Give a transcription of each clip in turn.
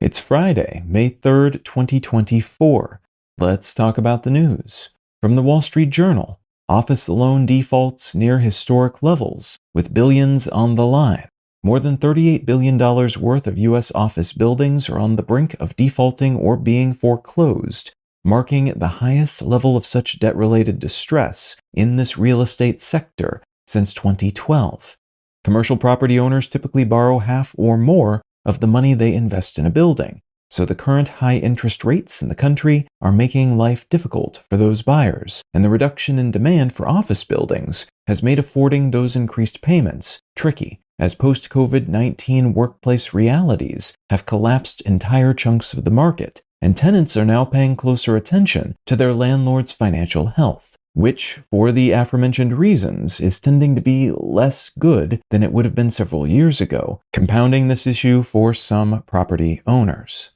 It's Friday, May 3rd, 2024. Let's talk about the news. From the Wall Street Journal, office loan defaults near historic levels, with billions on the line. More than $38 billion worth of U.S. office buildings are on the brink of defaulting or being foreclosed, marking the highest level of such debt-related distress in this real estate sector since 2012. Commercial property owners typically borrow half or more of the money they invest in a building, so the current high interest rates in the country are making life difficult for those buyers, and the reduction in demand for office buildings has made affording those increased payments tricky, as post-COVID-19 workplace realities have collapsed entire chunks of the market, and tenants are now paying closer attention to their landlord's financial health, which, for the aforementioned reasons, is tending to be less good than it would have been several years ago, compounding this issue for some property owners.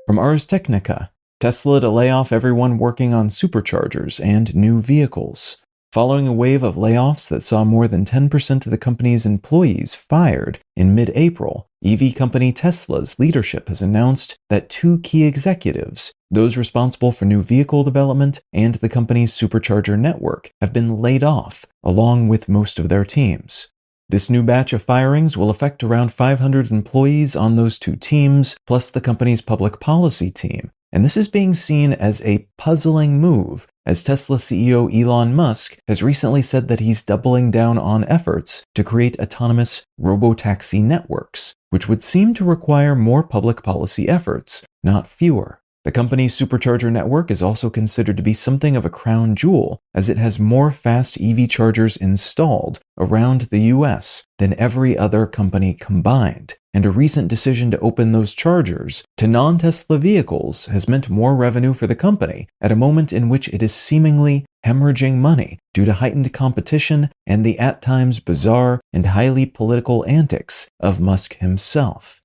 From Ars Technica, Tesla to lay off everyone working on superchargers and new vehicles. Following a wave of layoffs that saw more than 10% of the company's employees fired in mid-April, EV company Tesla's leadership has announced that two key executives, those responsible for new vehicle development and the company's supercharger network, have been laid off, along with most of their teams. This new batch of firings will affect around 500 employees on those two teams, plus the company's public policy team. And this is being seen as a puzzling move, as Tesla CEO Elon Musk has recently said that he's doubling down on efforts to create autonomous robotaxi networks, which would seem to require more public policy efforts, not fewer. The company's supercharger network is also considered to be something of a crown jewel, as it has more fast EV chargers installed around the US than every other company combined. And a recent decision to open those chargers to non-Tesla vehicles has meant more revenue for the company at a moment in which it is seemingly hemorrhaging money due to heightened competition and the at times bizarre and highly political antics of Musk himself.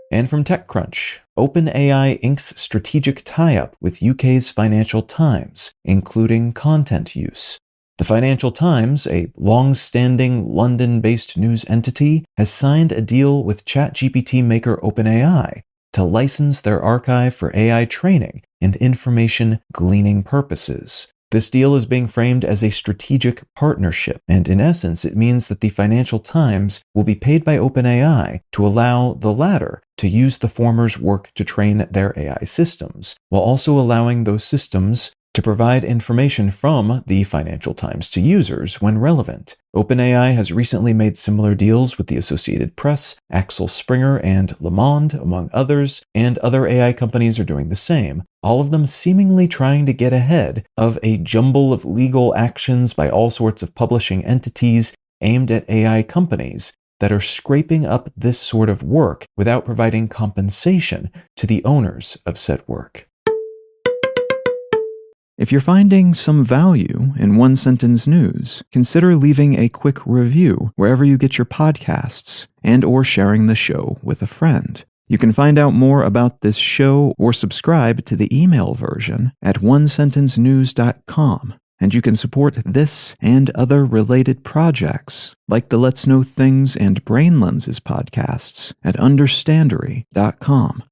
And from TechCrunch, OpenAI inks strategic tie-up with UK's Financial Times, including content use. The Financial Times, a long-standing London-based news entity, has signed a deal with ChatGPT maker OpenAI to license their archive for AI training and information gleaning purposes. This deal is being framed as a strategic partnership, and in essence, it means that the Financial Times will be paid by OpenAI to allow the latter to use the former's work to train their AI systems, while also allowing those systems to provide information from the Financial Times to users when relevant. OpenAI has recently made similar deals with the Associated Press, Axel Springer, and Le Monde, among others, and other AI companies are doing the same, all of them seemingly trying to get ahead of a jumble of legal actions by all sorts of publishing entities aimed at AI companies that are scraping up this sort of work without providing compensation to the owners of said work. If you're finding some value in One Sentence News, consider leaving a quick review wherever you get your podcasts and/or sharing the show with a friend. You can find out more about this show or subscribe to the email version at onesentencenews.com, and you can support this and other related projects like the Let's Know Things and Brain Lenses podcasts at understandery.com.